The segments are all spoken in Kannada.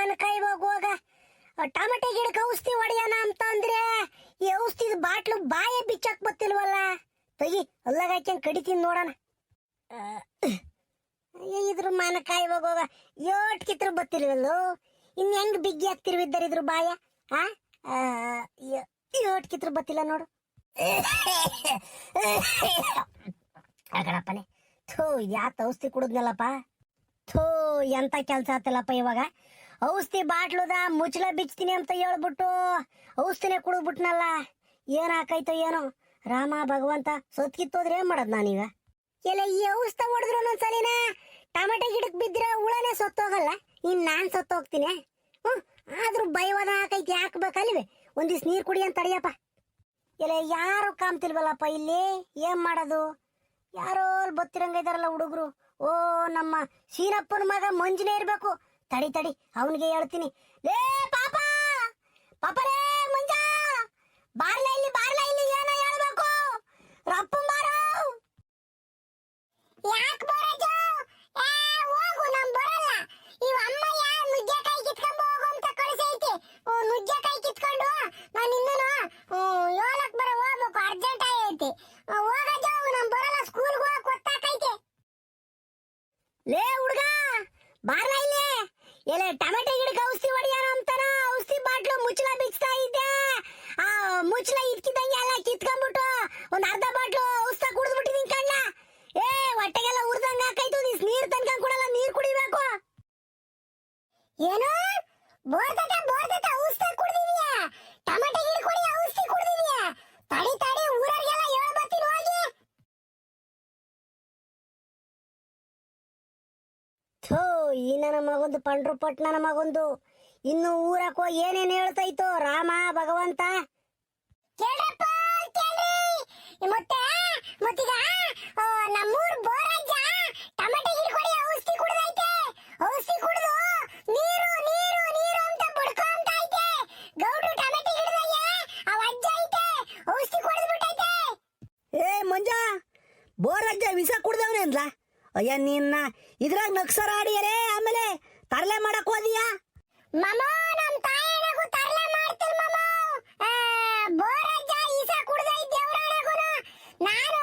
ಮನಕಾಯಿ ಹೋಗುವಾಗ ಟಮಟೆ ಗಿಡಕ್ಕೆ ಔಷಧಿ ಹೊಡೆಯೋಣ ಅಂತ ಅಂದ್ರೆ ಈ ಔಷಧಿದ ಬಾಟ್ಲು ಬಾಯ ಬಿಚ್ಚಾಕ್ ಬತ್ತಿಲ್ವಲ್ಲ. ತೆಗಿ ಅಲ್ಲಾಗ ಹಾಕ್ಯಂಗ್ ಕಡಿತೀನಿ ನೋಡೋಣ. ಇದ್ರ ಮನಕಾಯಿ ಹೋಗುವಾಗ ಯೋಟ್ ಕಿತ್ರ ಬತ್ತಿಲ್ವಲ್ಲೋ. ಇನ್ ಹೆಂಗ್ ಬಿಗ್ಗಿ ಹಾಕ್ತಿರ್ವಿದ್ದಾರೆ ಇದ್ರ ಬಾಯ. ಯೋಟ್ ಕಿತ್ರ ಬತ್ತಿಲ್ಲ ನೋಡು. ಆಗಡಪ್ಪನೆ ಥೂ ಯಾತ ಔಷಧಿ ಕುಡಿದ್ನಲ್ಲಪ್ಪ. ಥೂ ಎಂತ ಕೆಲ್ಸ ಆತಲ್ಲಪ್ಪ ಇವಾಗ. ಔಷಧಿ ಬಾಟ್ಲುದ ಮುಚ್ಚಳ ಬಿಚ್ತೀನಿ ಅಂತ ಹೇಳ್ಬಿಟ್ಟು ಔಷಧಿನೇ ಕುಡಿದ್ಬಿಟ್ನಲ್ಲ. ಏನ್ ಹಾಕೈತೋ ಏನೋ ರಾಮ ಭಗವಂತ. ಸೊತ್ಕಿತ್ತೋದ್ರೆ ಏನ್ ಮಾಡೋದ್ ನಾನೀಗ? ಎಲ್ಲ ಈ ಔಷಧ ಹೊಡೆದ್ರು ಒಂದೊಂದ್ಸಲಿನ ಟಮಾಟೆ ಗಿಡಕ್ ಬಿದ್ರೆ ಹುಳನೇ ಸೊತ್ತೋಗಲ್ಲ. ಇನ್ ನಾನ್ ಸತ್ತೋಗ್ತೀನಿ. ಆದ್ರೂ ಭಯವಾದ ಹಾಕೈತಿ ಹಾಕ್ಬೇಕಲ್ವೇ. ಒಂದಿವ್ಸ ನೀರ್ ಕುಡಿ ಅಂತ ತಡಿಯಪ್ಪ. ಎಲ್ಲ ಯಾರು ಕಾಮ್ತಿಲ್ವಲ್ಲಪ್ಪ ಇಲ್ಲಿ. ಏನ್ ಮಾಡೋದು? ಯಾರೋ ಬತ್ತಿರಂಗ ಇದಾರಲ್ಲ ಹುಡುಗರು. ಓ ನಮ್ಮ ಶೀನಪ್ಪನ ಮಗ ಮಂಜುನೇ ಇರ್ಬೇಕು. ತಡಿ ತಡಿ ಅವನಿಗೆ ಹೇಳ್ತೀನಿ. ಲೇ ಪಾಪ ಪಾಪರೇ ಮಂಜ ಬಾರ್ಲ ಇಲ್ಲಿ ಏನೋ ಹೇಳ್ಬೇಕು. ರಪ್ಪ ಮಾರು. ಯಾಕೆ ಬರಜ? ಹೋಗು ನಮ್ ಬರಲ್ಲ. ಇವ ಅಮ್ಮಯ್ಯ ನುಗ್ಗೆಕಾಯಿ ಕಿತ್ಕೊಂಡು ಹೋಗು ಅಂತ ಕಳಿಸೈತಿ. ನುಗ್ಗೆಕಾಯಿ ಕಿತ್ಕೊಂಡು ನಾನು ಇನ್ನೂ ಹೇಳಕ್ ಬರ ಹೋಗ್ಬೇಕು. ಅರ್ಜೆಂಟ್ ಆಗೈತಿ. ಹೋಗಜ ನಮ್ ಬರಲ್ಲ. ಸ್ಕೂಲ್ಗೆ ಹೋಗಕ್ ಗೊತ್ತಾಕೈತಿ. ಲೇ ಹುಡುಗ ಬಾರ್ಲ ಇಲ್ಲಿ. ಎಲ್ಲ ಟಮಾಟೆ ಗಿಡಕ್ಕೆ ಔಷಧಿ ಹೊಡಿಯೋಣ ಅಂತಾನ ಔಷಧಿ ಬಾಟ್ಲು ಮುಚ್ಚಳ ಬಿಚ್ತಾ ಇದ್ದೆ. ಆ ಮುಚ್ಚಳ ಇಟ್ಕಿದಂಗೆ ಎಲ್ಲ ಕಿತ್ಕೊಂಡ್ಬಿಟ್ಟು ಒಂದ್ ಅರ್ಧ ಬಾಟ್ಲು ಔಷಧ ಕುಡಿದ್ಬಿಟ್ಟಿದೀನಿ ಕಣ್ಣ. ಹೊಟ್ಟೆಗೆಲ್ಲ ಉರ್ದಂಗ ಹಾಕೈತು. ನೀರ್ ತನ್ಕ ಕೊಡಲ್ಲ. ನೀರ್ ಕುಡಿಬೇಕು. ಏನು ಬೋರ್ದಟ ಔಷಧ ಕುಡಿದಿದ್ಯಾ? ಟಮಾಟೆ ಗಿಡ ಕೊಡಿ ಔಷಧಿ ಕುಡಿದಿದ್ಯಾ? ತಡಿ ಊರರಿಗೆಲ್ಲ ಹೇಳ್ಬರ್ತೀನಿ ಹೋಗಿ. ಥೋ ಈ ನನ್ನ ಮಗೊಂದು ಪಂಡ್ರು ಪಟ್ ನನ್ನ ಮಗೊಂದು ಇನ್ನು ಊರಕ್ಕೋ ಏನೇನ್ ಹೇಳ್ತೈತೋ ರಾಮ ಭಗವಂತ. ಕೇಳ್ರಪ್ಪ ಕೇಳ್ರಿ. ಮತ್ತೀಗ ನಮ್ಮೂರ್ ಬೋರಜ್ಜ ಟಮಾಟೆ ಗಿಡ ಕೊಡಿ ಔಷಧಿ ಕುಡ್ದೈತೆ. ಔಷಧಿ ಕುಡ್ದು ನೀರು ಅಂತ ಬಡ್ಕೊಂತ ಐತೆ. ಗೌಡ್ರು ಟಮಾಟೆ ಗಿಡದಾಗೆ ಅವ ಅಜ್ಜ ಐತೆ ಔಷಧಿ ಕುಡ್ದ್ಬಿಟ್ಟೈತೆ. ಮಂಜ ಬೋರಜ್ಜ ವಿಷ ಕುಡ್ದವನೇ ಅಂದ್ಲ. ಅಯ್ಯ ನಿನ್ನ ಇದ್ರಾಗ ನಕ್ಸರ ಆಡಿಯರೇ. ಆಮೇಲೆ ತರಲೆ ಮಾಡಕ್ ಹೋದಿಯಾ? ಮಮ್ಮ ನಮ್ ತಾಯಣಗೂ ತರಲೆ ಮಾಡ್ತಿಲ್ ಮಮ್ಮ. ಬೋರಜ್ಜ ಈಸ ಕುಡ್ದೈ ದೇವ್ರಾಣಗುನ. ನಾನು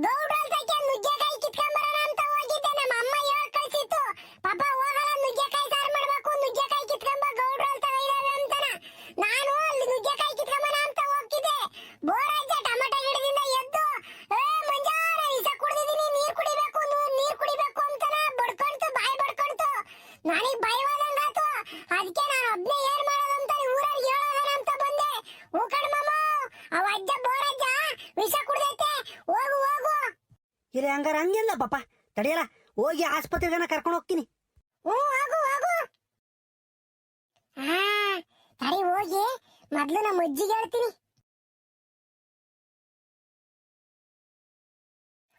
ಗೌಡ್ರಲ್ ತಕ್ಕೆ ನುಗ್ಗೆಕಾಯಿ ಕಿತ್ಕೊಂಬರೋಣ ಅಂತ ಹೋಗಿದ್ದೆ. ನಮ್ಮ ಅಮ್ಮ ಹೇಳ್ ಕಳ್ಸಿತ್ತು. ಪಾಪ ಹೋಗಲ್ಲ ನುಗ್ಗೆಕಾಯಿ ಸಾರು ಮಾಡ್ಬೇಕು. ನುಗ್ಗೆಕಾಯಿ ಕಿತ್ಕೊಂಬ ಗೌಡ್ರಲ್ ತ ಇದಾವೆ ಅಂತಾನ. ನಾನು ಅಲ್ಲಿ ನುಗ್ಗೆಕಾಯಿ ಕಿತ್ಕೊಂಬರೋಣ ಅಂತ ಹೋಗಿದ್ದೆ. ಬೋರಜ್ಜ ಟಮಾಟೆ ಗಿಡದಿಂದ ಎದ್ದು ಮಂಜ ನಾನು ಈಸ ಕುಡ್ದಿದ್ದೀನಿ ನೀರ್ ಕುಡಿಬೇಕು ಅಂತಾನ ಬಡ್ಕೊಂತು ಬಾಯಿ ಬಡ್ಕೊಂತು. ನನಗ್ ಭಯವಾದಂಗಾತು. ಅದಕ್ಕೆ ನಾನು ಒಬ್ನೇ ಏನ್ ಮಾಡೋದು ಅಂತ ಊರಲ್ಲಿ ಹೇಳೋಣ ಅಂತ ಬಂದೆ. ಹೂಕಣ್ ಮಾಮ ಅವ ಅಜ್ಜ ಬೋರಜ್ಜ ವಿಷ ಕುಡ್ದೈತೆ. ಹೋಗು ಇರೇ ಹಂಗಾರ ಹಂಗಿಲ್ಲ ಪಾಪ. ತಡಿಯಲ್ಲ ಹೋಗಿ ಆಸ್ಪತ್ರೆಗನ ಕರ್ಕೊಂಡು ಹೋಗ್ತೀನಿ. ಹೋಗು ತಡಿ ಹೋಗಿ ಮೊದ್ಲು ನಮ್ಮ ಅಜ್ಜಿಗೆ ಹೇಳ್ತೀನಿ.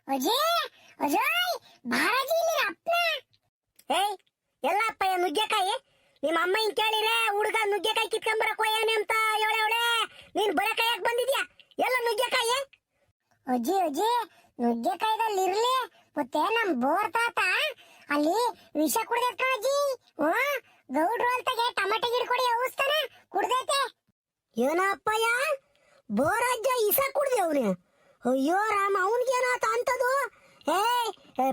ಅಜಯ್ ಬಾರಾಜಿ ಇಲ್ಲಿ ಅಪ್ಪನ. ಎಲ್ಲಪ್ಪ ನುಗ್ಗೆಕಾಯಿ ನಿಮ್ಮ ಅಮ್ಮ ಹಿಂಗ್ ಕೇಳಿರೆ ಹುಡುಗ ನುಗ್ಗೆಕಾಯಿ ಕಿತ್ಕೊಂಬರಕ್ ಹೋಯ್ಯಾನೆ ಅಂತ ಹೇಳವಳೆ. ನೀನ್ ಬರಕಾಯಕ್ ಬಂದಿದ್ಯಾ? ಎಲ್ಲ ನುಗ್ಗೆಕಾಯಿ? ಅಜ್ಜಿ ನುಗ್ಗೆಕಾಯಿದಲ್ಲಿ ಇರ್ಲಿ. ಮತ್ತೆ ನಮ್ ಬೋರ್ ತಾತ ಅಲ್ಲಿ ವಿಷ ಕುಡ್ದೈತ್ ಅಜ್ಜಿ. ಗೌಡ್ರು ಅಂತಾಗೆ ಟಮಾಟೆ ಗಿಡ ಕೊಡಿ ಔಷಧನ ಕುಡ್ದೈತೆ. ಏನಪ್ಪಯ್ಯ ಬೋರಜ್ಜ ವಿಷ ಕುಡ್ದೇವ್ರಿ? ಅಯ್ಯೋ ರಾಮ ಅವನ್ಗೇನಾತ ಅಂತದು?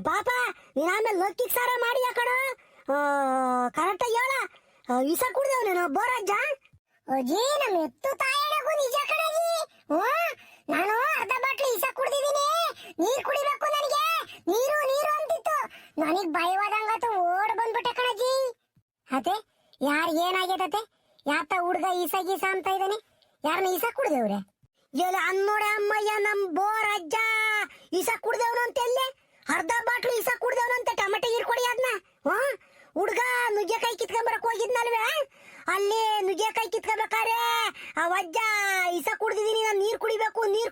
ಪಾಪ ನೀನ್ ಆಮೇಲೆ ಲಕ್ಕಿಗ್ ಸಾರ ಮಾಡಿ ಕಣ ಕರೆಕ್ಟಾಗಿ ಹೇಳ. ವಿಷ ಕುಡ್ದೇವ್ನೇನು ಬೋರಜ್ಜ? ಅಜ್ಜಿ ನಮ್ ಎತ್ತು ತಾಯಣಗೂ ನಿಜ ಕಣಜಿ. ನಾನು ಅರ್ಧ ಬಾಟ್ಲು ವಿಷ ಕುಡ್ದಿದ್ದೀನಿ. ನೀರ್ ಕುಡಿಬೇಕು ನನಗೆ. ನೀರು ಅಂತಿತ್ತು. ನನಗ್ ಭಯವಾದಂಗಾತು ಓಡ್ ಬಂದ್ಬಿಟ್ಟೆ ಕಣಜಿ. ಅದೇ ಏನಾಗೈತತೆ? ಯಾತ ಹುಡ್ಗ ಈಸ ಅಂತ ಇದ್ದಾನೆ. ಯಾರನ್ನ ಈಸ ಕುಡ್ದೇವ್ರೆ? ಎಲ್ಲ ಅನ್ನೋಡೆ ಅಮ್ಮಯ್ಯ ನಮ್ ಬೋರಜ್ಜ ಈಸ ಕುಡ್ದೇವ್ನಂತೆ. ಎಲ್ಲೇ ಅರ್ಧ ಬಾಟ್ಲು ಈಸ ಕುಡ್ದೇವ್ನಂತೆ. ಟಮಾಟೆ ಗಿಡ ಕೊಡಿ ಅದನ್ನ. ಹುಡ್ಗ ನುಗ್ಗೆಕಾಯಿ ಕಿತ್ಕೊಂಬರಕ್ ಹೋಗಿದ್ನಲ್ವೇ, ಅಲ್ಲಿ ನುಗ್ಗೆಕಾಯಿ ಕಿತ್ಕೋಬೇಕಾರೆ ಆ ಅಜ್ಜ ಈಸ ಕುಡ್ದಿದೀನಿ ನಾನು ನೀರ್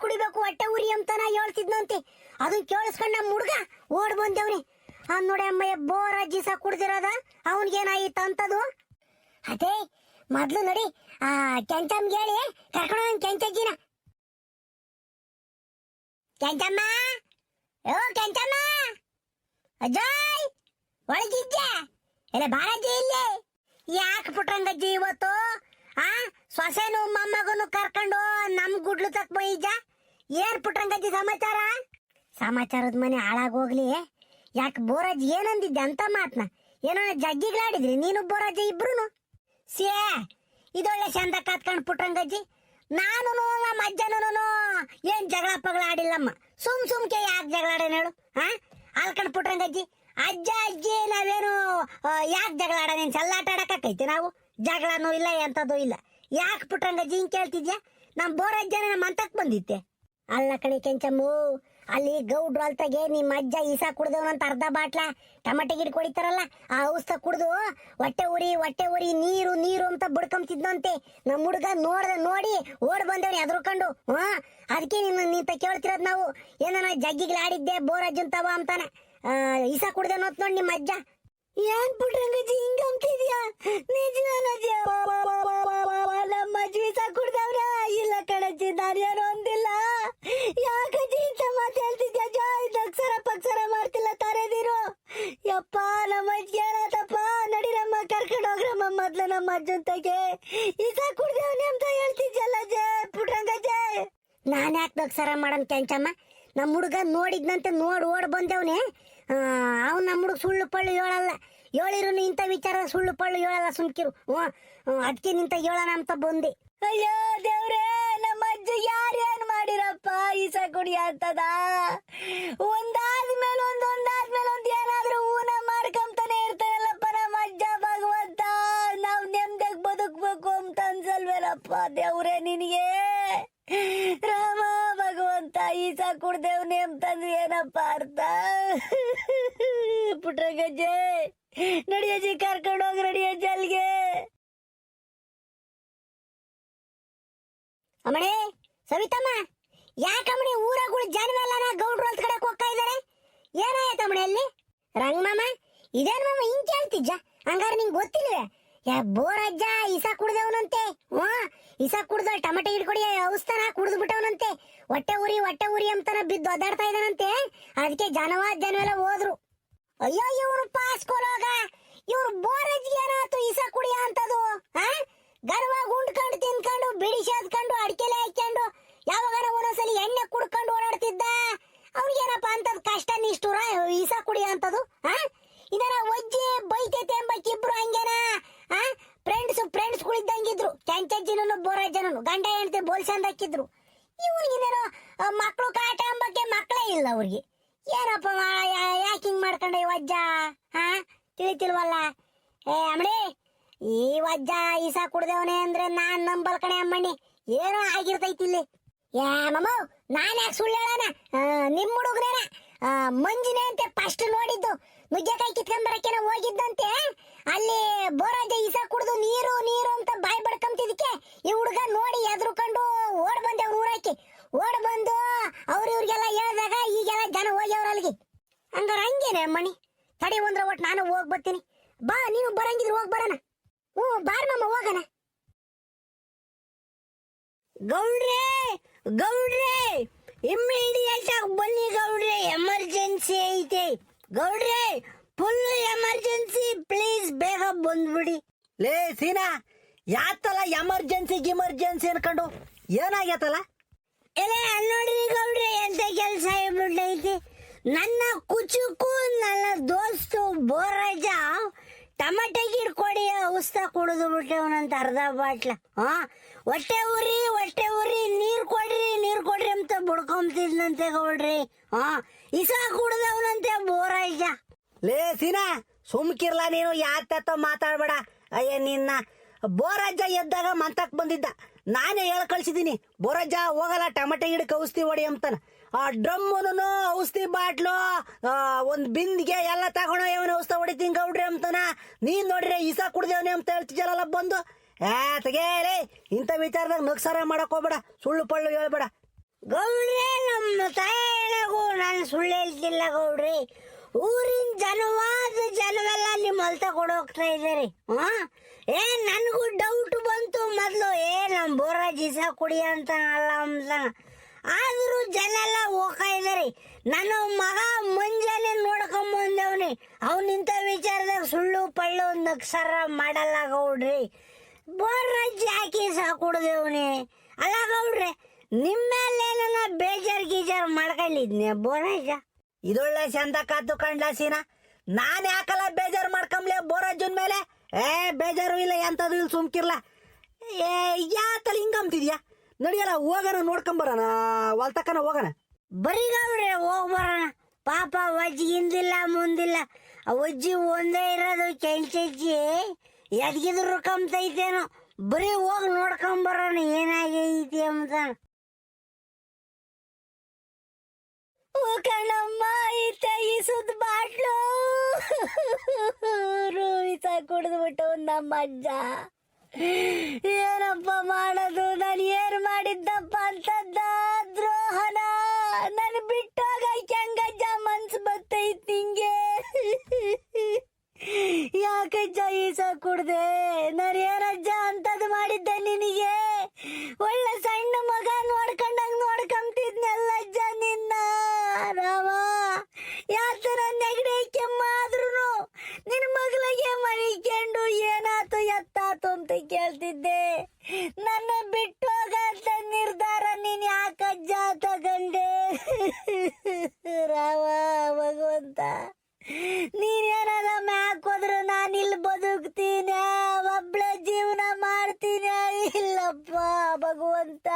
ಕುಡಿಬೇಕು ಹೊಟ್ಟೆ ಉರಿ ಅಂತಾನ ಹೇಳ್ತಿದ್ನಂತೆ. ಅದನ್ನ ಕೇಳಿಸ್ಕೊಂಡ್ ನಮ್ ಹುಡ್ಗ ಓಡ್ ಬಂದೇವ್ನಿ. ನೋಡಿ ಅಮ್ಮಯ್ಯ ಬೋರಜ್ಜಿ ಈಸ ಕುಡ್ದಿರೋದ ಅವನ್ಗೇನಾಯಿತ ಅಂತದು. ಅದೇ ಮೊದ್ಲು ನೋಡಿ ಕೆಂಚಮ್ಗೆ ಹೇಳಿ ಕರ್ಕೊಂಡು ಕೆಂಚಜ್ಜಿನ. ಕೆಂಚಮ್ಮ ಕೆಂಚಮ್ಮ ಅಜ್ಜಾಯ್ ಒಳಗಿದ್ದೆ ಎಲ್ಲ ಬಾರಜ್ಜಿ ಇಲ್ಲಿ. ಯಾಕೆ ಪುಟ್ರಂಗಜ್ಜಿ ಇವತ್ತು ಆ ಸೊಸೆನು ಮೊಮ್ಮಗನು ಕರ್ಕೊಂಡು ನಮ್ ಗುಡ್ಲು ತಕ್ ಬೈಜ ಏನ್ ಪುಟ್ರಂಗಜ್ಜಿ ಸಮಾಚಾರ? ಸಮಾಚಾರದ ಮನೆ ಹಾಳಾಗೋಗ್ಲಿ. ಯಾಕೆ ಬೋರಾಜ್ ಏನಂದಿದ್ದೆ ಅಂತ ಮಾತ್ನ? ಏನೋ ಜಗ್ಗಿಗಳಾಡಿದ್ರಿ ನೀನು ಬೋರಾಜ ಇಬ್ರು? ಸೇ ಇದೊಳ್ಳೆ ಚಂದ ಕತ್ಕೊಂಡ್ ಪುಟ್ರಂಗಜ್ಜಿ. ನಾನು ನಮ್ಮ ಅಜ್ಜನೂ ಏನ್ ಜಗಳ ಪಗಳ ಆಡಿಲ್ಲಮ್ಮ. ಸುಮ್ಕೆ ಯಾಕೆ ಜಗಳ ಆಡೇನ ಹೇಳು? ಅಲ್ಕಂಡ್ ಪುಟ್ರಂಗಜ್ಜಿ, ಅಜ್ಜ ಅಜ್ಜಿ ನಾವೇನು ಯಾಕೆ ಜಗಳ ಆಡೋದೇನು? ಚಲ್ಲಾಟ ಆಡಕೈತಿ ನಾವು? ಜಗಳನೂ ಇಲ್ಲ ಎಂಥದ್ದು ಇಲ್ಲ. ಯಾಕೆ ಪುಟ್ರಂಗಜ್ಜಿ ಹಿಂಗ್ ಕೇಳ್ತಿದ್ಯಾ? ನಮ್ ಬೋರಜ್ಜನ ನಮ್ಮ ಅಂತಕ್ ಬಂದಿತ್ತೆ. ಅಲ್ಲ ಕಣಿ ಕೆಂಚಮ್ಮು, ಅಲ್ಲಿ ಗೌಡ್ರು ಅಲ್ತಾಗೆ ನಿಮ್ಮ ಅಜ್ಜ ಈಸಾ ಕುಡ್ದವನಂತ ಅರ್ಧ ಬಾಟ್ಲ ಟಮಾಟೆ ಗಿಡ ಕೊಡಿತಾರಲ್ಲ, ಆ ಔಷಧ ಕುಡ್ದು ಹೊಟ್ಟೆ ಉರಿ ನೀರು ನೀರು ಅಂತ ಬಡ್ಕೊಂತಿದ್ನಂತೆ. ನಮ್ಮ ಹುಡುಗ ನೋಡಿ ಓಡ್ ಬಂದವ್ರಿ ಎದ್ರುಕೊಂಡು. ಅದಕ್ಕೆ ನಿಂತ ಕೇಳ್ತಿರೋದ್ ನಾವು. ಏನಾನ ಜಗ್ಗಿಗಳು ಆಡಿದ್ದೆ ಬೋರಜ್ಜಂತವ ಅಂತಾನೆ. ಈಸಾ ಕುಡ್ದೇನೋ ನೋಡಿ ನಿಮ್ಮ ಅಜ್ಜ. ಏನ್ ಪುಟ್ರಂಗಜ್ಜಿ ಹಿಂಗಂತಿದ್ಯಾ? ನಿಜವೇನಜ್ಜಿ? ನಮ್ಮ ಅಜ್ಜಿ ಈಸಾ ಕುಡ್ದವ್ರ? ಇಲ್ಲ ಕಣಜ್ಜಿ, ನಾನೇನು ಅಂದಿಲ್ಲ. ಯಾಕಜ್ಜಿ ಇಂತ ಮಾತು ಹೇಳ್ತಿದ್ಯಾ? ಅಕ್ಷರ ಪಕ್ಷರ ಮಾಡ್ತಿಲ್ಲ ತಾರೇದಿರು. ಯಪ್ಪ ನಮ್ಮ ಅಜ್ಜಿ ಏನಾತಪ್ಪ? ನಡಿರಮ್ಮ ಕರ್ಕೊಂಡು ಹೋಗ್ರಮ್ಮ ಮೊದ್ಲು ನಮ್ಮ ಅಜ್ಜನ್ ತಗೆ. ಈಸಾ ಕುಡ್ದೇವ್ನಿ ಅಂತ ಹೇಳ್ತಿದ್ಯಲ್ಲ ಜೇ ಪುಟ್ರಂಗಜ್ಜಿ. ನಾನ್ ಯಾಕೆ ಅಕ್ಷರ ಮಾಡನ್ ಕೆಂಚಮ್ಮ? ನಮ್ಮ ಹುಡುಗ ನೋಡಿದ್ನಂತೆ, ಓಡ್ ಬಂದೇವ್ನೆ. ಅವ್ನು ನಮ್ಮ ಹುಡುಗ ಸುಳ್ಳು ಪಳ್ಳು ಹೇಳಲ್ಲ. ಹೇಳಿರು ಇಂಥ ವಿಚಾರ ಸುಳ್ಳು ಪಳ್ಳು ಹೇಳಲ್ಲ, ಸುಮ್ಕಿರು. ಅದಕ್ಕೆ ನಿಂತ ಹೇಳೋಣ ಅಂತ ಬಂದೆ. ಅಯ್ಯೋ ದೇವ್ರೇ, ನಮ್ಮ ಅಜ್ಜ ಯಾರೇನ್ ಮಾಡಿರಪ್ಪ ಈಸಾ ಕುಡಿಯ ಅಂತದ? ಒಂದಾದ್ಮೇಲೆ ಒಂದ್ ಏನಾದ್ರೂ ಊನ ಮಾಡ್ಕೊಂತಾನೆ ಇರ್ತಾನಲ್ಲಪ್ಪ ನಮ್ಮ ಅಜ್ಜ. ಭಗವಂತ, ನಾವ್ ನೆಮ್ಮದಿಯಾಗಿ ಬದುಕ್ಬೇಕು ಅಂತ ಅನ್ಸಲ್ವೇನಪ್ಪ ದೇವ್ರೇ ನಿನಗೆ? ರಾಮ ಭಗವಂತ, ಈಸಾ ಕುಡ್ದೇವ್ನಿ ಅಂತಂದ್ರೆ ಏನಪ್ಪ ಅರ್ಥ? ಪುಟ್ರಂಗಜ್ಜಿ ನಡಿಯಜ್ಜಿ, ಕರ್ಕೊಂಡು ಹೋಗಿ ನಡಿಯಜ್ಜಿ ಅಲ್ಲಿಗೆ. ಅಮ್ಮಣಿ, ಸವಿತಮ್ಮ, ಯಾಕಮ್ಮಣಿ ಊರಾಗಳು ಜನವೆಲ್ಲ ಗೌಡ್ರು ಅಂತ ಕಡೆ ಹೋಗ್ತಾ ಇದಾರೆ? ಏನಾಯ್ತಮ್ಮಣಿ ಅಲ್ಲಿ? ರಂಗಮಾಮ, ಇದೇನ್ ಮಾಮ ಹಿಂಗ್ ಕೇಳ್ತಿಜ್ಜ? ಹಂಗಾರೆ ನಿಂಗೆ ಗೊತ್ತಿಲ್ವೇ? ಬೋರಜ್ಜ ಈಸಾ ಕುಡ್ದವನಂತೆ. ಈಸಾ ಕುಡ್ದ ಟಮಾಟೆ ಹಿಡ್ಕೊಡಿ ಔಷಧನ ಕುಡ್ದು ಬಿಟ್ಟವನಂತೆ. ಹೊಟ್ಟೆ ಉರಿ ಅಂತಾನ ಬಿದ್ದು ಒದ್ದಾಡ್ತಾ ಇದ್ದಾನಂತೆ. ಅದಕ್ಕೆ ಜನವೆಲ್ಲ ಹೋದ್ರು. ಅಯ್ಯೋ, ಇವ್ರು ಪಾಸ್ಕೋಲೋಗ, ಇವ್ರು ಬೋರಜ್ಜಿಗೆ ಏನಾಯ್ತು ಈಸಾ ಕುಡಿಯ ಅಂತದು? ಗರ್ವಾಗ ಉಂಡ್ಕೊಂಡು ತಿನ್ಕೊಂಡು ಬಿಡಿ ಸೇದ್ಕೊಂಡು ಅಡಿಕೆಲೆ ಹಾಕೊಂಡು ಯಾವಾಗಾರ ಒಂದೊಂದ್ಸಲಿ ಎಣ್ಣೆ ಕುಡ್ಕೊಂಡು ಓಡಾಡ್ತಿದ್ದ. ಅವ್ನಿಗೇನಪ್ಪ ಅಂತದ್ ಕಷ್ಟ ನಿಷ್ಠೂರ ಈಸಾ ಕುಡಿಯ ಅಂತದು? ಇದನ್ನ ಒಜ್ಜಿ ಬೈತೈತೆ ಎಂಬಕ್ ಇಬ್ರು ಹಂಗೇನಾ? ಫ್ರೆಂಡ್ಸ್ಗಳಿದ್ದಂಗಿದ್ರು. ಕೆಂಚಜ್ಜಿನೂ ಬೋರಜ್ಜನೂ ಗಂಡ ಹೆಂಡತಿ ಬೋಲ್ಸಂದ್ ಹಾಕಿದ್ರು. ಇವ್ನಿಗೇನೇನೋ ಮಕ್ಳು ಕಾಟ ಎಂಬಕ್ಕೆ ಮಕ್ಕಳೇ ಇಲ್ಲ ಅವ್ರಿಗೆ. ಏನಪ್ಪ ಯಾಕೆ ಹಿಂಗ್ ಮಾಡ್ಕೊಂಡ ಈ ವಜ್ಜ? ತಿಳಿತಿಲ್ವಲ್ಲ. ಅಮ್ಮಡಿ, ಈ ವಜ್ಜ ಈಸಾ ಕುಡ್ದೇವನೆ ಅಂದ್ರೆ ನಾನ್ ನಂಬಲ್ ಕಣೆ ಅಮ್ಮಣ್ಣಿ. ಏನೋ ಆಗಿರ್ತೈತಿ ಇಲ್ಲಿ. ಮಮ್ಮ, ನಾನ್ ಯಾಕೆ ಸುಳ್ಳು ಹೇಳೋಣ? ನಿಮ್ ಹುಡುಗ್ರೇನ ಮಂಜಿನೇ ಅಂತೆ ಫಸ್ಟ್ ನೋಡಿದ್ದು. ನುಗ್ಗೆಕಾಯಿ ಕಿತ್ಕೊಂಡ್ಬರಕ್ಕೇನ ಹೋಗಿದ್ದಂತೆ. ಅಲ್ಲಿ ಬೋರಾಜ ಈಸಾ ಕುಡ್ದು ನೀರು ಅಂತ ಬಾಯ್ ಬಡ್ಕೊಂತಿದಕ್ಕೆ ಈ ಹುಡುಗ ನೋಡಿ ಎದ್ರುಕೊಂಡು ಓಡ್ ಬಂದೆ. ಊರಾಕಿ ಓಡ್ ಬಂದು ಇವ್ರಿಗೆಲ್ಲ ಹೇಳ್ದಾಗ ಈಗೆಲ್ಲ ಜನ ಹೋಗ್ಯವ್ರ ಅಲ್ಲಿಗೆ. ಹಂಗಾರ ಹಂಗೇನೆ ಅಮ್ಮಣಿ. ತಡಿ ಒಂದ್ರ ಒಟ್ಟು ನಾನು ಹೋಗ್ ಬರ್ತೀನಿ. ಬಾ, ನೀನು ಬರಂಗಿದ್ರು ಹೋಗ್ ಬರೋಣ. ಬಾರ್ ಮಾಮ, ಹೋಗೋಣ. ಗೌಡ್ರೆ ಇಮ್ಮಿಡಿಯೇಟ್ ಆಗಿ ಬನ್ನಿ ಗೌಡ್ರೆ, ಎಮರ್ಜೆನ್ಸಿ ಐತೆ. ಗೌಡ್ರೆ, ಫುಲ್ ಎಮರ್ಜೆನ್ಸಿ, ಪ್ಲೀಸ್ ಬೇಗ ಬಂದ್ಬಿಡಿ. ಲೇ ಸೀನಾ, ಯಾತಲ್ಲ ಎಮರ್ಜೆನ್ಸಿ ಅನ್ಕೊಂಡು? ಏನಾಗ್ಯತಲ್ಲ? ಎಲ್ಲ ನೋಡ್ರಿ ಗೌಡ್ರೆ, ಎಂತ ಕೆಲಸ ಆಗ್ಬಿಟ್ಟೈತಿ. ನನ್ನ ಕುಚುಕು ನನ್ನ ದೋಸ್ತು ಬೋರಜ್ಜ ಟಮಾಟೆ ಗಿಡ ಕೊಡಿ ಔಷಧ ಕುಡಿದು ಬಿಟ್ಟವನಂತ ಅರ್ಧ ಬಾಟ್ಲ. ಹೊಟ್ಟೆ ಉರಿ ನೀರ್ ಕೊಡ್ರಿ ಅಂತ ಬಡ್ಕೊಂತಿದ್ನಂತೆ ಗೌಡ್ರಿ. ಈಸಾ ಕುಡ್ದವನಂತೆ ಬೋರಜ್ಜ. ಲೇ ಸೀನಾ, ಸುಮ್ಕಿರ್ಲ ನೀನು, ಯಾತ ಮಾತಾಡ್ಬೇಡ. ಅಯ್ಯ, ನಿನ್ನ ಬೋರಜ್ಜ ಎದ್ದಾಗ ಮಂತಕ್ ಬಂದಿದ್ದ. ನಾನೇ ಹೇಳ ಕಳ್ಸಿದೀನಿ, ಬೋರಜ್ಜ ಹೋಗಲ್ಲ ಟಮಾಟೆ ಗಿಡಕ್ಕೆ ಔಷಧಿ ಹೊಡಿ ಅಂತಾನ. ಆ ಡ್ರಮ್ಮನು ಔಷಧಿ ಬಾಟ್ಲು ಒಂದ್ ಬಿಂದಿಗೆ ಎಲ್ಲ ತಗೊಂಡು ಇವನು ಔಷಧ ಹೊಡಿತೀನಿ ಗೌಡ್ರಿ ಅಂತಾನ. ನೀನ್ ನೋಡ್ರಿ ಈಸಾ ಕುಡ್ದೇವನಿ ಅಂತ ಹೇಳ್ತಿದ್ದಲ್ಲ ಬಂದು. ತಗೇರಿ, ಇಂಥ ವಿಚಾರದಾಗ ನಕ್ಸಾರ ಮಾಡಕ್ ಹೋಗ್ಬೇಡ, ಸುಳ್ಳು ಪಳ್ಳು ಹೇಳ್ಬೇಡ. ಗೌಡ್ರೆ, ನಮ್ಮ ತಾಯಿಗೂ ನಾನು ಸುಳ್ಳು ಹೇಳ್ತಿಲ್ಲ ಗೌಡ್ರಿ. ಊರಿನ ಜನವೆಲ್ಲ ನಿಮ್ಮ ಹೊಲ್ತ ಕೊಡೋಗ್ತಾ ಇದ್ದಾರೆ. ನನ್ಗೂ ಡೌಟ್ ಬಂತು ಮೊದ್ಲು, ನಮ್ ಬೋರಾಜ್ ಈಸಾ ಕುಡಿಯ ಅಂತ ಅಲ್ಲ ಅಂತಾನ. ಆದ್ರೂ ಜನ ಎಲ್ಲ ಹೋಗ್ತಾ ಇದಾರೆ. ನನ್ನ ಮಗ ಮುಂಜಾನೆ ನೋಡ್ಕೊಂಬಂದವ್ನಿ. ಅವನಿಂತ ವಿಚಾರದಾಗ ಸುಳ್ಳು ಪಳ್ಳು ನಕ್ಸರ ಮಾಡಲ್ಲ ಗೌಡ್ರಿ. ಬೋರ್ರಜ್ಜಿ ಹಾಕಿ ಸಾಕುಡ್ದೇವ್ನಿ. ಅಲ್ಲ ಗೌಡ್ರಿ, ನಿಮ್ಮೇಲೇನ ಬೇಜಾರ್ ಗೀಜಾರ್ ಮಾಡ್ಕೊಂಡಿದ್ನೆ ಬೋರಜ್ಜ? ಇದೊಳ್ಳೆ ಚಂದ ಕಾತು ಕಂಡ್ಲ ಸೀನಾ. ನಾನ್ ಯಾಕಲ್ಲ ಬೇಜಾರು ಮಾಡ್ಕೊಂಬ್ಲೆ ಬೋರಜ್ಜನ್ ಮೇಲೆ? ಬೇಜಾರು ಇಲ್ಲ, ಎಂತದು ಇಲ್ಲ, ಸುಮ್ಕಿರ್ಲ. ಯಾತಲ್ಲ ಹಿಂಗಂತಿದ್ಯಾ? ನಡಿಯಲ್ಲ, ಹೋಗೋಣ, ನೋಡ್ಕೊಂಬರೋಣ, ಹೊಲ್ತಕ್ಕನ ಹೋಗೋಣ. ಬರೀ ಗೌಡ್ರೆ ಹೋಗ್ ಬರೋಣ. ಪಾಪ ಅಜ್ಜಿ ಹಿಂದಿಲ್ಲ ಮುಂದಿಲ್ಲ. ಆ ಅಜ್ಜಿ ಒಂದೇ ಇರೋದು ಕೆಂಚಜ್ಜಿ. ಎದ್ಗಿದ್ರು ಕಂತೈತೇನೋ. ಬರೀ ಹೋಗಿ ನೋಡ್ಕೊಂಬರೋಣ ಏನಾಗೈತಿ ಅಂತ. ಓ ಕಣಮ್ಮ, ಈ ಸುದ್ದ ಬಾಟ್ಲು ರೂಹಿಸ ಕುಡಿದ್ಬಿಟ್ಟು ನಮ್ಮ ಅಜ್ಜ. ಏನಪ್ಪ ಮಾಡೋದು? ನಾನು ಏನು ಮಾಡಿದ್ದಪ್ಪ ಅಂತದ್ದ ದ್ರೋಹನ? ನಾನು ಬಿಟ್ಟೋಗ ಹೆಂಗಜ್ಜ ಮನ್ಸು ಬತ್ತೈತ್ ನಿಂಗೆ? ಯಾಕಜ್ಜ ಈಸ ಕುಡ್ದೆ? ನಾನು ಏನಜ್ಜ ಅಂತದ್ ಮಾಡಿದ್ದೆ ನಿನಗೆ? ಒಳ್ಳೆ ಸಣ್ಣ ಮಗ ನೋಡ್ಕೊಂಡಂಗ್ ನೋಡ್ಕೊಂತಿದ್ನಲ್ಲಜ್ಜ ನಿನ್ನ. ರಾಮ, ಯಾತರ ನೆಗಡಿ ಕೆಮ್ಮಾದ್ರೂ ನಿನ್ ಮಗಳಿಗೆ ಮನಿಕೊಂಡು ಏನಾತು ಎತ್ತಾತು ಅಂತ ಕೇಳ್ತಿದ್ದೆ. ನನ್ನ ಬಿಟ್ಟೋಗಂತ ನಿರ್ಧಾರ ನೀನ್ ಯಾಕಜ್ಜ ತಗಂಡೆ? ರಾಮ ಭಗವಂತ, ನೀನೇನಾದ ಮ್ಯಾಕ್ ಹೋದ್ರು ನಾನು ಇಲ್ಲಿ ಬದುಕ್ತೀನಿ, ಒಬ್ಳೆ ಜೀವನ ಮಾಡ್ತೀನಿ. ಇಲ್ಲಪ್ಪ ಭಗವಂತ,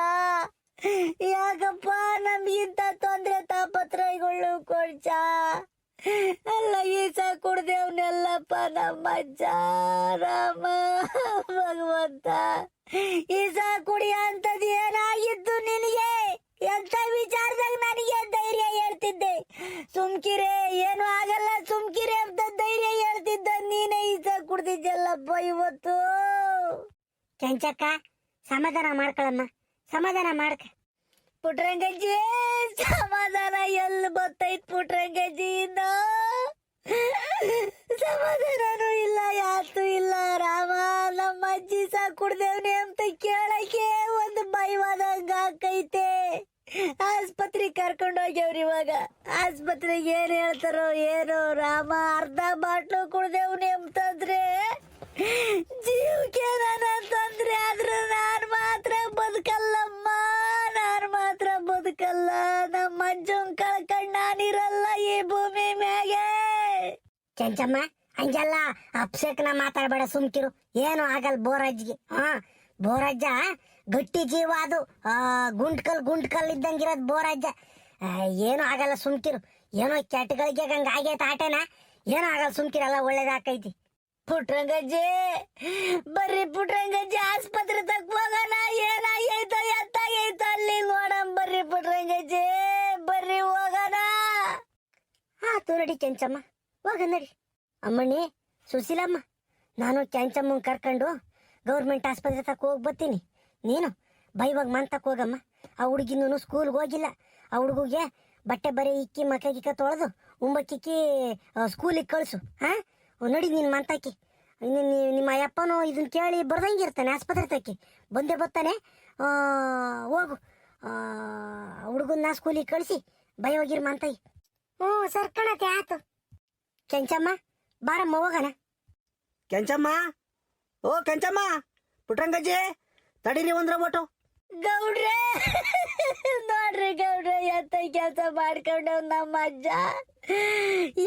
ಯಾಕಪ್ಪ ನಮ್ಗಿಂತ ತೊಂದ್ರೆ ತಾಪತ್ರಯಗಳು ಕೊಡ್ಚ? ಅಲ್ಲ, ಈಸ ಕುಡ್ದೇವ್ನೆಲ್ಲಪ್ಪ ನಮ್ಮ ಅಜ್ಜ. ರಾಮ ಭಗವಂತ, ಈಸ ಕುಡಿಯ ಅಂತದ್ ಏನಾಗಿದ್ದು ನಿನಗೆ? ಎಂತ ವಿಚಾರದಾಗ ನನಗೆ ಧೈರ್ಯ ಹೇಳ್ತಿದ್ದೆ? ಸುಮ್ಕಿರೆ, ಏನು ಆಗಲ್ಲ ಸುಮ್ಕಿರೆ ಅಂತ ಧೈರ್ಯ ಹೇಳ್ತಿದ್ದ ನೀನೇ ಈಸ ಕುಡ್ದಿದ್ದಲ್ಲಪ್ಪ ಇವತ್ತು. ಕೆಂಚಕ್ಕ, ಸಮಾಧಾನ ಮಾಡ್ಕೊಳಮ್ಮ, ಸಮಾಧಾನ ಮಾಡ್ಕ. ಪುಟ್ರಂಗಜ್ಜಿ, ಸಮಾಧಾನ ಎಲ್ಲಿ ಬತ್ತೈತ್ ಪುಟ್ರಂಗಜ್ಜಿಯಿಂದ? ಸಮಾಧಾನನೂ ಇಲ್ಲ, ಯಾತು ಇಲ್ಲ. ರಾಮ, ನಮ್ಮ ಅಜ್ಜಿ ಸಾ ಕುಡ್ದೇವ್ನಿ ಅಂತ ಕೇಳಕ್ಕೆ ಒಂದು ಭಯವಾದಂಗ ಆಕೈತೆ. ಆಸ್ಪತ್ರೆಗೆ ಕರ್ಕೊಂಡು ಹೋಗ್ಯವ್ರಿ. ಇವಾಗ ಆಸ್ಪತ್ರೆಗೆ ಏನ್ ಹೇಳ್ತಾರೋ ಏನೋ. ರಾಮ, ಅರ್ಧ ಬಾಟ್ಲು ಕುಡ್ದೇವ್ನಿ ಅಂತಂದ್ರೆ ಜೀವಕ್ಕೆ ನನ್ನ ತೊಂದ್ರೆ ಆದ್ರೆ ನಾನ್ ಮಾತ್ರ ಬದುಕಲ್ಲಮ್ಮ, ನಾನ್ ಮಾತ್ರ ಬದುಕಲ್ಲ. ನಮ್ಮ ಅಜ್ಜನ್ ಕಳ್ಕೊಂಡ್ ನಾನಿರಲ್ಲ ಈ ಭೂಮಿ ಮ್ಯಾಗೆ. ಕೆಂಚಮ್ಮ, ಹಂಗೆಲ್ಲ ಅಪ್ಸೆಕ್ನ ಮಾತಾಡ್ಬೇಡ, ಸುಮ್ಕಿರು. ಏನು ಆಗಲ್ಲ ಬೋರಜ್ಜಿಗೆ. ಬೋರಜ್ಜ ಗಟ್ಟಿ ಜೀವ, ಅದು ಗುಂಡ್ಕಲ್ ಇದ್ದಂಗಿರೋದು ಬೋರಜ್ಜ. ಏನು ಆಗಲ್ಲ, ಸುಮ್ಕಿರು. ಏನೋ ಕೆಟ್ಟಗಳಿಗೆ ಹಂಗ ಆಗೈತೆ ಆಟೇನ, ಏನೋ ಆಗಲ್ಲ, ಸುಮ್ಕಿರಲ್ಲ, ಒಳ್ಳೇದಾಕೈತಿ. ಪುಟ್ರಂಗಜ್ಜಿ, ಬರ್ರಿ ಪುಟ್ರಂಗಜ್ಜಿ, ಆಸ್ಪತ್ರೆ ತಕ್ಕ ಹೋಗೋಣ. ಏನಾಗೈತೋ ಎತ್ತಾಗೈತೋ ಅಲ್ಲಿ ನೋಡಮ್. ಬರ್ರಿ ಪುಟ್ರಂಗಜ್ಜಿ, ಬರ್ರಿ ಹೋಗೋಣ. ಆತು ನಡಿ ಕೆಂಚಮ್ಮ, ಹೋಗ ನಡಿ. ಅಮ್ಮಣ್ಣಿ, ಸುಶೀಲಮ್ಮ, ನಾನು ಕೆಂಚಮ್ಮನ್ ಕರ್ಕೊಂಡು ಗೌರ್ಮೆಂಟ್ ಆಸ್ಪತ್ರೆ ತಕ್ಕ ಹೋಗಿ ಬರ್ತೀನಿ. ನೀನು ಬೈವಾಗ ಮನ್ ಹೋಗಮ್ಮ. ಆ ಹುಡುಗಿನೂ ಸ್ಕೂಲ್ಗೆ ಹೋಗಿಲ್ಲ. ಆ ಹುಡುಗಿಗೆ ಬಟ್ಟೆ ಬರೀ ಇಕ್ಕಿ ಮಕ್ಕಳಿಗೆ ತೊಳೆದು ಉಂಬಕ್ಕಿಕ್ಕಿ ಸ್ಕೂಲಿಗೆ ಕಳಿಸು. ನಡಿ ನೀನು ಮಂತಾಕಿ. ನಿಮ್ಮ ಅಯ್ಯಪ್ಪನೂ ಇದನ್ನ ಕೇಳಿ ಬರ್ದಂಗಿರ್ತಾನೆ ಆಸ್ಪತ್ರೆ ತಕ್ಕಿ. ಬಂದೇ ಬರ್ತಾನೆ. ಹೋಗು, ಹುಡುಗನ್ನ ಸ್ಕೂಲಿಗೆ ಕಳಿಸಿ ಬೈ ಹೋಗಿರ್ ಮಂತಾಯಿ. ಸರ್ ಕಣತೆ, ಆತು. ಕೆಂಚಮ್ಮ, ಬಾರಮ್ಮ ಹೋಗೋಣ. ಕೆಂಚಮ್ಮ, ಓ ಕೆಂಚಮ್ಮ, ಪುಟ್ರಂಗಜ್ಜಿ ತಡೀರಿ ಒಂದ್ರ ಬೋಟು. ಗೌಡ್ರೆ, ನೋಡ್ರಿ ಗೌಡ್ರೆ, ಎಂತ ಕೆಲಸ ಮಾಡ್ಕೊಂಡು ನಮ್ಮ ಅಜ್ಜ.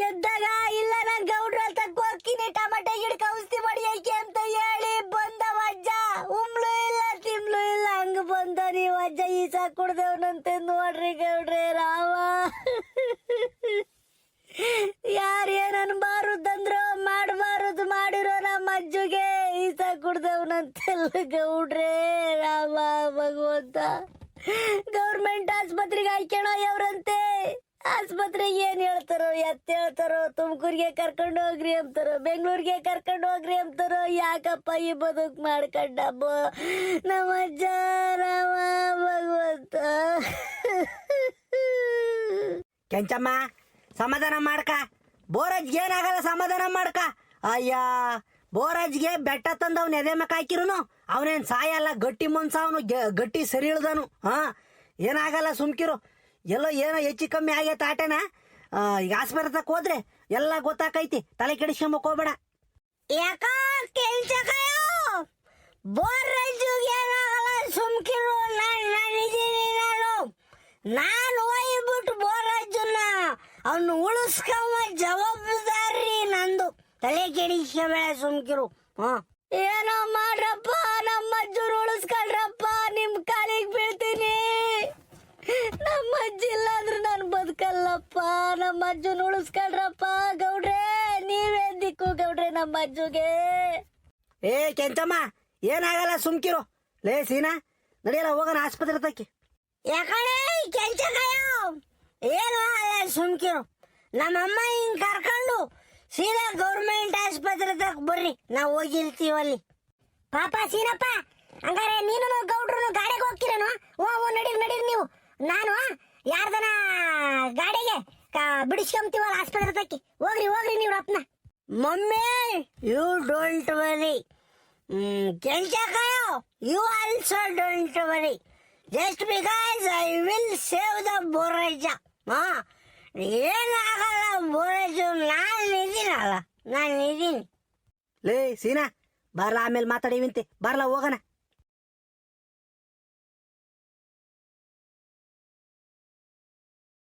ಎದ್ದಾಗ ಇಲ್ಲ ನಾನು ಗೌಡ್ರ ತಕ್ಕ ಹೋಗ್ತೀನಿ, ಟಮಾಟೆ ಗಿಡಕ್ಕೆ ಔಷಧಿ ಹೊಡಿಯಕ್ಕೆ ಅಂತ ಹೇಳಿ ಬಂದವ ಅಜ್ಜ. ಉಮ್ಳು ಇಲ್ಲ ತಿಮ್ಲು ಇಲ್ಲ, ಹಂಗ ಬಂದ ನೀವು ಅಜ್ಜ ಈಸ ಕುಡ್ದೇವನಂತೆ. ನೋಡ್ರಿ ಗೌಡ್ರೆ, ರಾಮ, ಯಾರು ಏನ್ ಅನ್ಬಾರುದಂದ್ರು ಮಾಡಬಾರದು ಮಾಡಿರೋ ನಮ್ಮ ಅಜ್ಜಗೆ ಈಸ ಕುಡ್ದೇವನಂತೆಲ್ಲ ಗೌಡ್ರೆ. ರಾಮ ಭಗವಂತ, ಗೌರ್ಮೆಂಟ್ ಆಸ್ಪತ್ರೆಗೆ ಹಾಕ್ಯಣೋ ಅವ್ರಂತೆ. ಆಸ್ಪತ್ರೆಗೆ ಏನ್ ಹೇಳ್ತಾರೋ, ಎತ್ತ ಹೇಳ್ತಾರೋ, ತುಮಕೂರಿಗೆ ಕರ್ಕೊಂಡು ಹೋಗ್ರಿ ಅಂತಾರೋ, ಬೆಂಗಳೂರಿಗೆ ಕರ್ಕೊಂಡು ಹೋಗ್ರಿ ಅಂತಾರೋ. ಯಾಕಪ್ಪ ಈ ಬದುಕ್ ಮಾಡ್ಕೊಂಡ ನಮ್ಮ ಅಜ್ಜ? ರಾಮ ಭಗವಂತ. ಕೆಂಚಮ್ಮ, ಸಮಾಧಾನ ಮಾಡ್ಕ. ಬೋರಜ್ಗೆ ಏನಾಗಲ್ಲ, ಸಮಾಧಾನ ಮಾಡ್ಕ. ಅಯ್ಯ, ಬೋರಜ್ಗೆ ಬೆಟ್ಟ ತಂದವ್ನ ಎದೆ ಮಕ್ಕ ಹಾಕಿರುನು ಅವನೇನ್ ಸಾಯಲ್ಲ. ಗಟ್ಟಿ ಮನ್ಸ, ಅವನು ಗಟ್ಟಿ ಸರಿ ಇಳ್ದನು. ಏನಾಗಲ್ಲ ಸುಮ್ಕಿರು. ಎಲ್ಲೋ ಏನೋ ಹೆಚ್ಚು ಕಮ್ಮಿ ಆಗೈತೆ ಆಟನ. ಈಗ ಆಸ್ಪತ್ರೆ ತಕ್ಕ ಹೋದ್ರೆ ಎಲ್ಲ ಗೊತ್ತಾಕೈತಿ. ತಲೆ ಕೆಡಿಸ್ಕೊಂಬಕ್ ಹೋಗ್ಬೇಡ. ಯಾಕ ಕೆಲ್ಸಕ್ಕಯ್ಯೋ ಬೋರ್ರಾಜುಗೆ ಏನಾಗಲ್ಲ ಸುಮ್ಕಿರು. ನಾನಿದ್ದೀನಿ. ನಾನು ಹೋಗ್ಬಿಟ್ಟು ಬೋರ್ರಾಜನ್ನ ಅವನು ಉಳಿಸ್ಕೊಂಬ ಜವಾಬ್ದಾರಿ ನಂದು. ತಲೆ ಕೆಡಿಸ್ಕೊಂಬೇಡ ಸುಮ್ಕಿರು. ಏನೋ ಮಾಡ್ರಪ್ಪ, ನಮ್ಮ ಅಜ್ಜರು ಉಳಿಸ್ಕೊಳ್ರಪ್ಪ, ನಿಮ್ ಕಾಲಿಗೆ ಬೀಳ್ತೀನಿ. ನಮ್ಮ ಅಜ್ಜಿ ಇಲ್ಲಾಂದ್ರೆ ನಾನು ಬದುಕಲ್ಲಪ್ಪ. ನಮ್ಮ ಅಜ್ಜನ ಉಳಿಸ್ಕೊಳ್ರಪ್ಪ ಗೌಡ್ರೆ, ನೀವೇ ದಿಕ್ಕು ಗೌಡ್ರೆ ನಮ್ಮ ಅಜ್ಜುಗೆ. ಏ ಕೆಂಚಮ್ಮ, ಏನಾಗಲ್ಲ ಸುಮ್ಕಿರು. ಲೇ ಸೀನಾ, ನಡಿಯಲ್ಲ ಹೋಗೋಣ ಆಸ್ಪತ್ರೆ ತಕ್ಕಿ. ಯಾಕಡೆ ಕೆಲ್ಸಕ್ಕಯ್ಯೋ ಏನು ಅಲ್ಲ ಸುಮ್ಕಿರು. ನಮ್ಮಮ್ಮ ಹಿಂಗ್ ಕರ್ಕೊಂಡು ಸೀದಾ ಗೌರ್ಮೆಂಟ್ ಆಸ್ಪತ್ರೆ ತಕ್ಕ ಬರ್ರಿ, ನಾವು ಹೋಗಿರ್ತೀವಿ ಅಲ್ಲಿ. ಪಾಪ ಸೀನಪ್ಪ, ಹಂಗಾರೆ ನೀನು ಗೌಡ್ರು ಗಾಡಿಗೆ ಹೋಗ್ತೀರೇನು? ಓ ನಡೀರಿ ನೀವು. ನಾನು ಯಾರ್ದನ ಗಾಡಿಗೆ ಬಿಡಿಸ್ಕೊಂತೀವಲ್ಲ ಆಸ್ಪತ್ರೆ ತಕ್ಕಿ. ಹೋಗ್ರಿ ನೀವು ಅಪ್ಪನ. Mummy you don't worry. ಕೆಲ್ಸಕ್ಕಯ್ಯೋ you also don't worry. Just because I will save the ಬೋರಜ್ಜ. ಏನಾಗಲ್ಲ ಬೋರಜ್ಜು, ನಾನು ಇದೀನಿ. ಲೇ ಸೀನಾ, ಬರ್ಲಾ ಆಮೇಲೆ ಮಾತಾಡೀವಿಂತೆ. ಬರ್ಲಾ ಹೋಗೋಣ.